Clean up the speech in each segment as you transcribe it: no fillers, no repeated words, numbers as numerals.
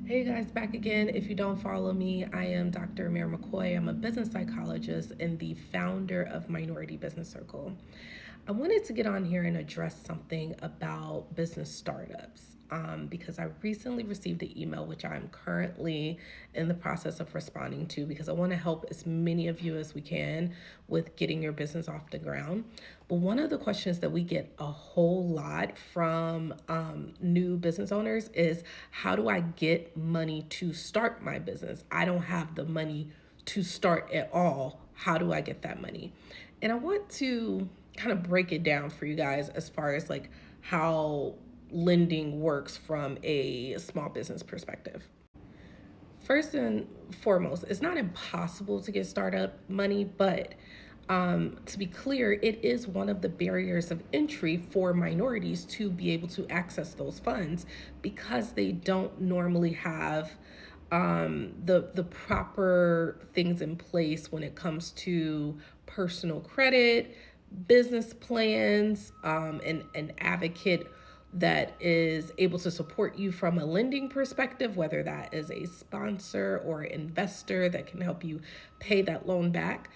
Hey guys, back again. If you don't follow me, I am Dr. Amir McCoy. I'm a business psychologist and the founder of Minority Business Circle. I wanted to get on here and address something about business startups because I recently received an email, which I'm currently in the process of responding to because I want to help as many of you as we can with getting your business off the ground. But one of the questions that we get a whole lot from new business owners is, how do I get money to start my business? I don't have the money to start at all. How do I get that money? And I want to kind of break it down for you guys as far as like how lending works from a small business perspective. First and foremost, it's not impossible to get startup money, but to be clear, it is one of the barriers of entry for minorities to be able to access those funds because they don't normally have the proper things in place when it comes to personal credit, business plans, and an advocate that is able to support you from a lending perspective, whether that is a sponsor or investor that can help you pay that loan back.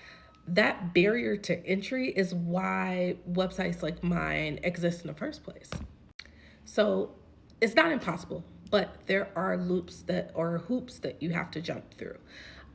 That barrier to entry is why websites like mine exist in the first place. So it's not impossible, but there are loops that or hoops that you have to jump through.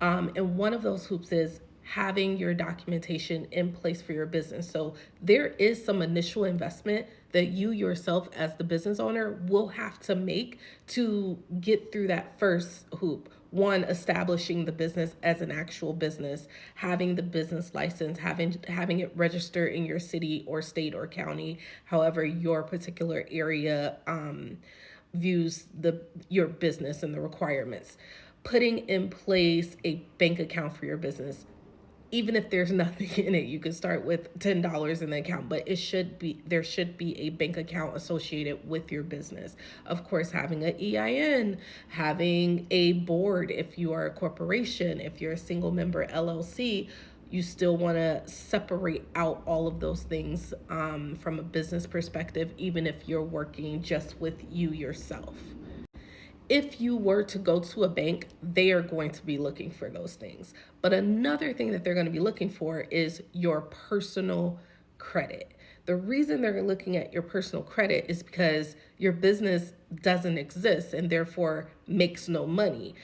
And one of those hoops is having your documentation in place for your business. So there is some initial investment that you yourself, as the business owner, will have to make to get through that first hoop. One, establishing the business as an actual business, having the business license, having it register in your city or state or county, however your particular area views your business and the requirements. Putting in place a bank account for your business, even if there's nothing in it, you can start with $10 in the account, but there should be a bank account associated with your business. Of course, having an EIN, having a board if you are a corporation, if you're a single member LLC, you still want to separate out all of those things from a business perspective, even if you're working just with you yourself. If you were to go to a bank, they are going to be looking for those things. But another thing that they're going to be looking for is your personal credit. The reason they're looking at your personal credit is because your business doesn't exist and therefore makes no money.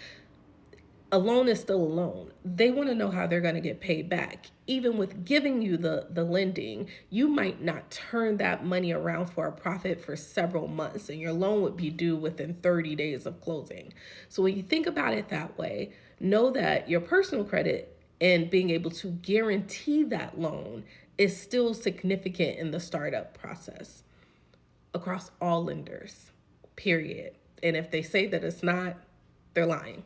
A loan is still a loan. They want to know how they're going to get paid back. Even with giving you the lending, you might not turn that money around for a profit for several months, and your loan would be due within 30 days of closing. So when you think about it that way, know that your personal credit and being able to guarantee that loan is still significant in the startup process across all lenders, period. And if they say that it's not, they're lying.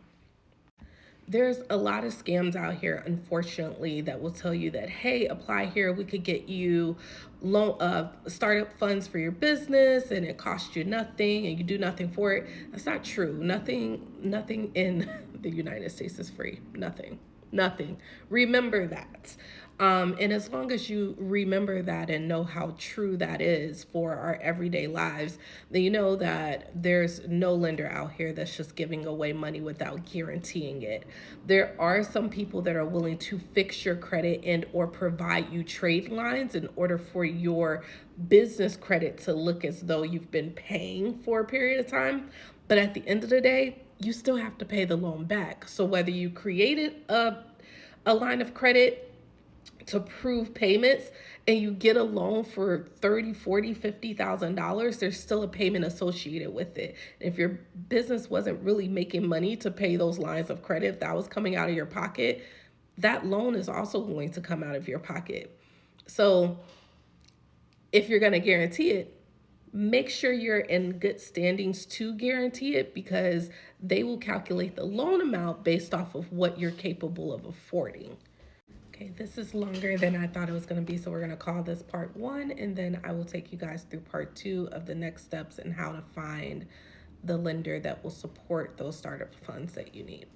There's a lot of scams out here, unfortunately, that will tell you that, hey, apply here, we could get you loan startup funds for your business and it costs you nothing and you do nothing for it. That's not true. Nothing in the United States is free. Nothing. Remember that. And as long as you remember that and know how true that is for our everyday lives, then you know that there's no lender out here that's just giving away money without guaranteeing it. There are some people that are willing to fix your credit and or provide you trade lines in order for your business credit to look as though you've been paying for a period of time. But at the end of the day, you still have to pay the loan back. So whether you created a line of credit to prove payments and you get a loan for 30, 40, $50,000, there's still a payment associated with it. If your business wasn't really making money to pay those lines of credit, if that was coming out of your pocket, that loan is also going to come out of your pocket. So if you're going to guarantee it, make sure you're in good standings to guarantee it, because they will calculate the loan amount based off of what you're capable of affording. Okay, this is longer than I thought it was going to be, so we're going to call this part one, and then I will take you guys through part two of the next steps and how to find the lender that will support those startup funds that you need.